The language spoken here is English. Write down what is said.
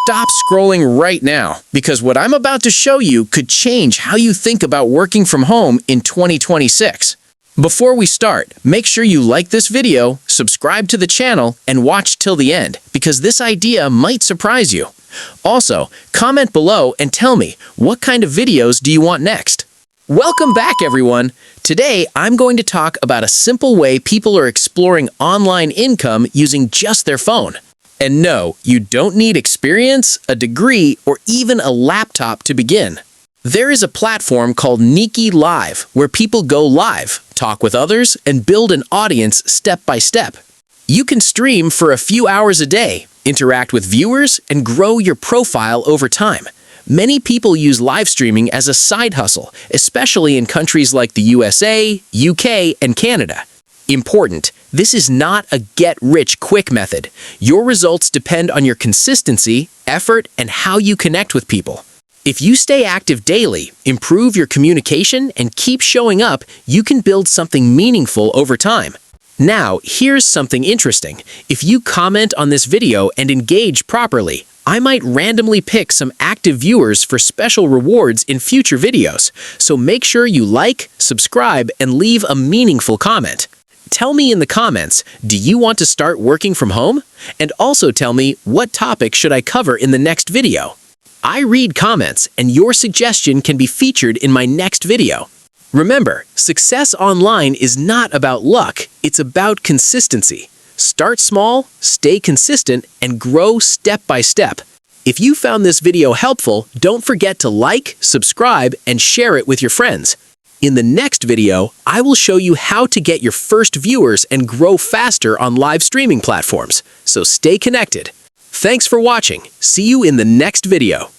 stop scrolling right now, because what I'm about to show you could change how you think about working from home in 2026. Before we start, make sure you like this video, subscribe to the channel, and watch till the end, because this idea might surprise you. Also, comment below and tell me, what kind of videos do you want next? Welcome back, everyone! Today, I'm going to talk about a simple way people are exploring online income using just their phone. And no, you don't need experience, a degree, or even a laptop to begin. There is a platform called Niki Live, where people go live, talk with others, and build an audience step by step. You can stream for a few hours a day, interact with viewers, and grow your profile over time. Many people use live streaming as a side hustle, especially in countries like the USA, UK, and Canada. Important, this is not a get-rich-quick method. Your results depend on your consistency, effort, and how you connect with people. If you stay active daily, improve your communication, and keep showing up, you can build something meaningful over time. Now, here's something interesting. If you comment on this video and engage properly, I might randomly pick some active viewers for special rewards in future videos, so make sure you like, subscribe, and leave a meaningful comment. Tell me in the comments, do you want to start working from home? And also tell me, what topic should I cover in the next video? I read comments, and your suggestion can be featured in my next video. Remember, success online is not about luck, it's about consistency. Start small, stay consistent, and grow step by step. If you found this video helpful, don't forget to like, subscribe, and share it with your friends. In the next video, I will show you how to get your first viewers and grow faster on live streaming platforms. So stay connected. Thanks for watching. See you in the next video.